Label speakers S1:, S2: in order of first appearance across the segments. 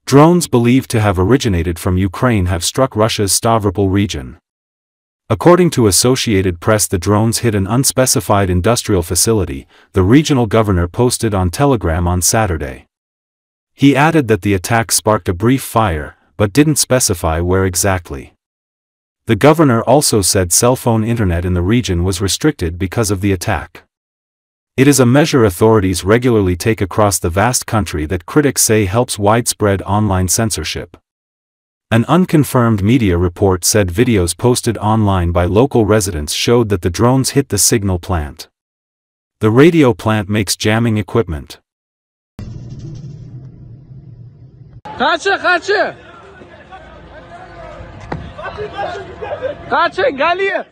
S1: Drones believed to have originated from Ukraine have struck Russia's Stavropol region. According to Associated Press, the drones hit an unspecified industrial facility, the regional governor posted on Telegram on Saturday. He added that the attack sparked a brief fire, but didn't specify where exactly. The governor also said cell phone internet in the region was restricted because of the attack. It is a measure authorities regularly take across the vast country that critics say helps widespread online censorship. An unconfirmed media report said videos posted online by local residents showed that the drones hit the signal plant. The radio plant makes jamming equipment.
S2: Kaçın! Geliyor!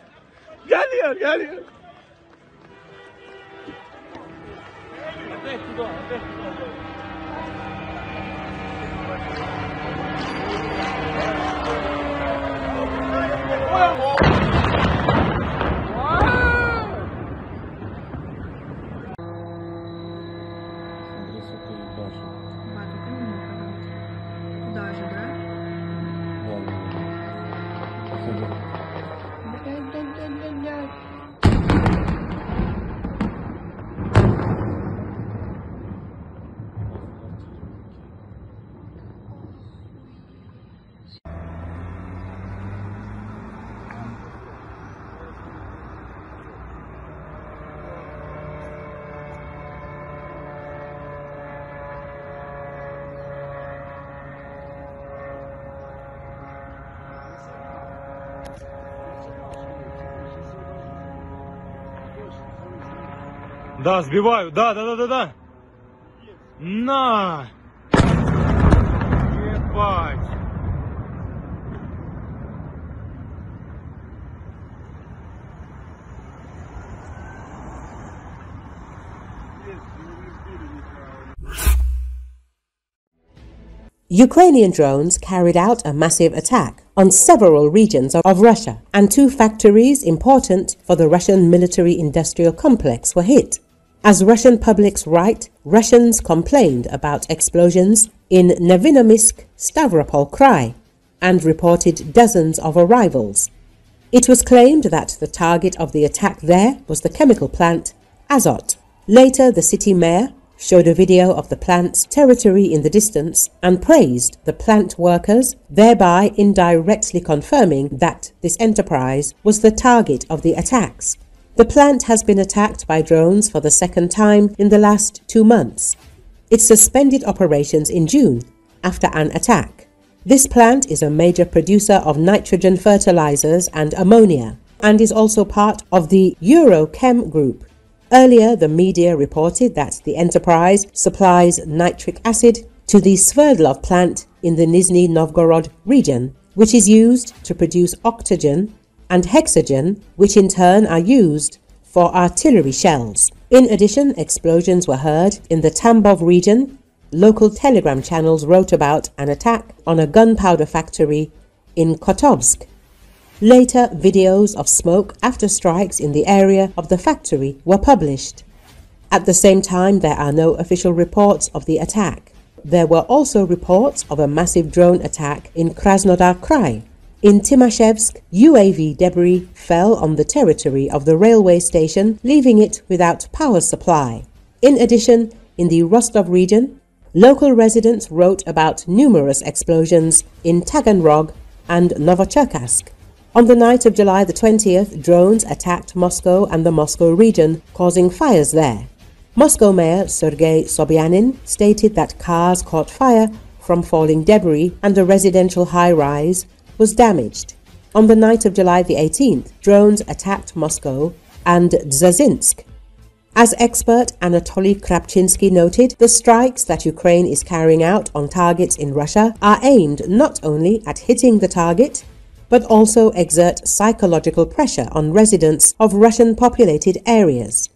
S3: Да, сбиваю, да. На! Ебать!
S4: Ukrainian drones carried out a massive attack on several regions of Russia, and 2 factories important for the Russian military-industrial complex were hit. As Russian publics write, Russians complained about explosions in Nevinomysk, Stavropol Krai, and reported dozens of arrivals. It was claimed that the target of the attack there was the chemical plant Azot. Later, the city mayor showed a video of the plant's territory in the distance and praised the plant workers, thereby indirectly confirming that this enterprise was the target of the attacks. The plant has been attacked by drones for the second time in the last 2 months. It suspended operations in June after an attack. This plant is a major producer of nitrogen fertilizers and ammonia, and is also part of the Eurochem group. Earlier, the media reported that the enterprise supplies nitric acid to the Sverdlov plant in the Nizhny Novgorod region, which is used to produce oxygen and hexogen, which in turn are used for artillery shells. In addition, explosions were heard in the Tambov region. Local telegram channels wrote about an attack on a gunpowder factory in Kotovsk. Later, videos of smoke after strikes in the area of the factory were published. At the same time, there are no official reports of the attack. There were also reports of a massive drone attack in Krasnodar Krai. In Timashevsk, UAV debris fell on the territory of the railway station, leaving it without power supply. In addition, in the Rostov region, local residents wrote about numerous explosions in Taganrog and Novocherkassk. On the night of July the 20th, drones attacked Moscow and the Moscow region, causing fires there. Moscow Mayor Sergei Sobyanin stated that cars caught fire from falling debris and a residential high-rise was damaged. On the night of July the 18th, drones attacked Moscow and Dzhazinsk. As expert Anatoly Krapchinsky noted, the strikes that Ukraine is carrying out on targets in Russia are aimed not only at hitting the target, but also exert psychological pressure on residents of Russian-populated areas.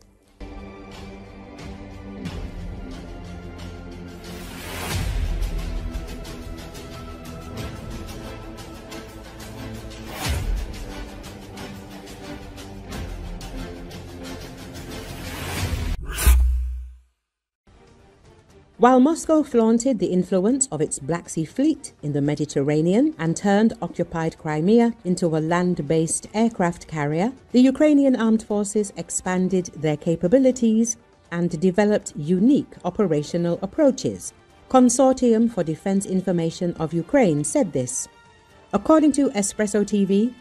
S4: While Moscow flaunted the influence of its Black Sea Fleet in the Mediterranean and turned occupied Crimea into a land-based aircraft carrier, the Ukrainian armed forces expanded their capabilities and developed unique operational approaches. Consortium for Defense Information of Ukraine said this. According to Espresso TV,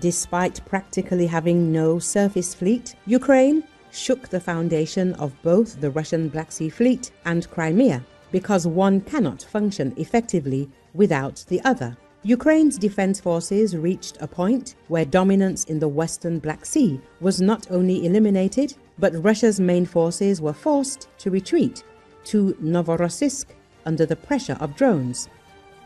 S4: despite practically having no surface fleet, Ukraine shook the foundation of both the Russian Black Sea Fleet and Crimea, because one cannot function effectively without the other. Ukraine's defense forces reached a point where dominance in the western Black Sea was not only eliminated, but Russia's main forces were forced to retreat to Novorossiysk under the pressure of drones.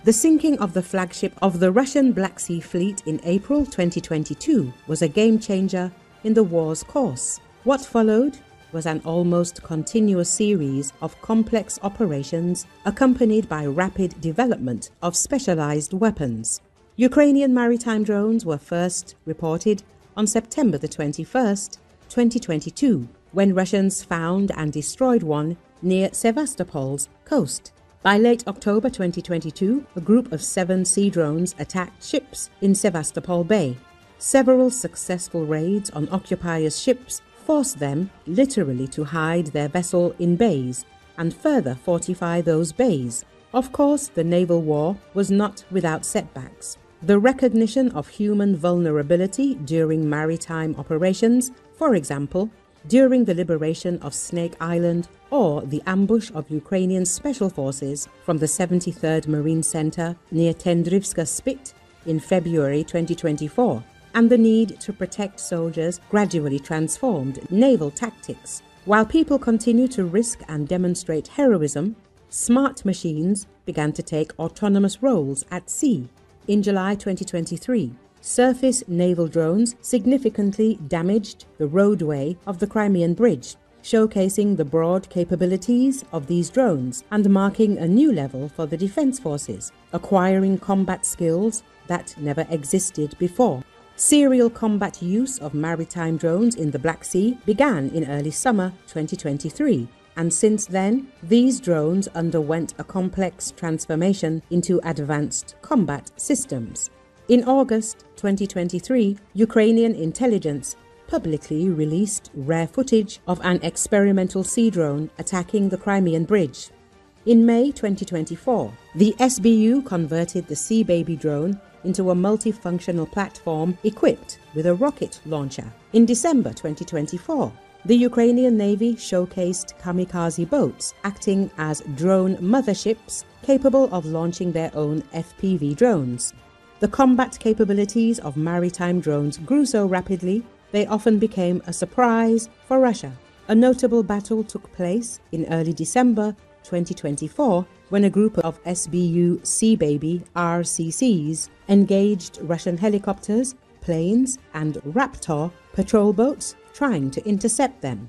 S4: The sinking of the flagship of the Russian Black Sea Fleet in April 2022 was a game-changer in the war's course. What followed was an almost continuous series of complex operations accompanied by rapid development of specialized weapons. Ukrainian maritime drones were first reported on September the 21st, 2022, when Russians found and destroyed one near Sevastopol's coast. By late October 2022, a group of 7 sea drones attacked ships in Sevastopol Bay. Several successful raids on occupiers' ships forced them literally to hide their vessel in bays and further fortify those bays. Of course, the naval war was not without setbacks. The recognition of human vulnerability during maritime operations, for example, during the liberation of Snake Island or the ambush of Ukrainian special forces from the 73rd Marine Center near Tendrivska Spit in February 2024, and the need to protect soldiers gradually transformed naval tactics. While people continue to risk and demonstrate heroism, smart machines began to take autonomous roles at sea. In July 2023, surface naval drones significantly damaged the roadway of the Crimean Bridge, showcasing the broad capabilities of these drones and marking a new level for the defense forces, acquiring combat skills that never existed before. Serial combat use of maritime drones in the Black Sea began in early summer 2023, and since then, these drones underwent a complex transformation into advanced combat systems. In August 2023, Ukrainian intelligence publicly released rare footage of an experimental sea drone attacking the Crimean Bridge. In May 2024, the SBU converted the Sea Baby drone into a multifunctional platform equipped with a rocket launcher. In December 2024, the Ukrainian Navy showcased kamikaze boats acting as drone motherships capable of launching their own FPV drones. The combat capabilities of maritime drones grew so rapidly, they often became a surprise for Russia. A notable battle took place in early December 2024 when a group of SBU Sea Baby RCCs engaged Russian helicopters, planes, and Raptor patrol boats trying to intercept them.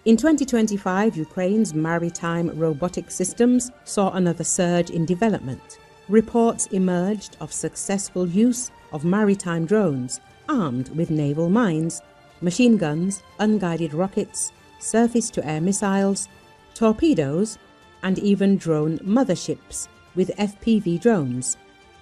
S4: In 2025, Ukraine's maritime robotic systems saw another surge in development. Reports emerged of successful use of maritime drones armed with naval mines, machine guns, unguided rockets, surface-to-air missiles, torpedoes, and even drone motherships with FPV drones.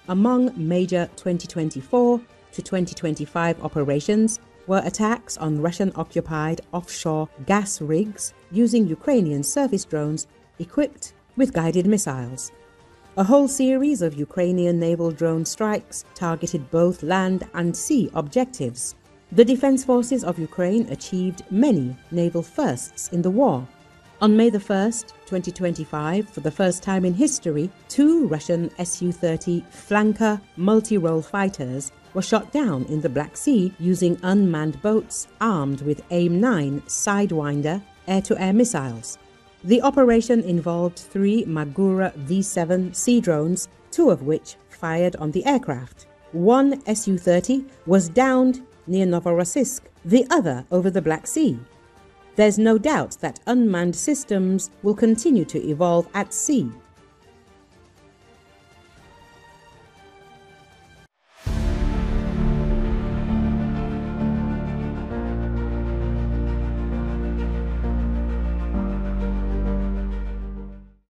S4: Among major 2024 to 2025 operations were attacks on Russian-occupied offshore gas rigs using Ukrainian surface drones equipped with guided missiles. A whole series of Ukrainian naval drone strikes targeted both land and sea objectives. The defense forces of Ukraine achieved many naval firsts in the war. On May 1, 2025, for the first time in history, 2 Russian Su-30 flanker multi-role fighters were shot down in the Black Sea using unmanned boats armed with AIM-9 Sidewinder air-to-air missiles. The operation involved 3 Magura V-7 sea drones, 2 of which fired on the aircraft. One Su-30 was downed near Novorossiysk, the other over the Black Sea. There's no doubt that unmanned systems will continue to evolve at sea.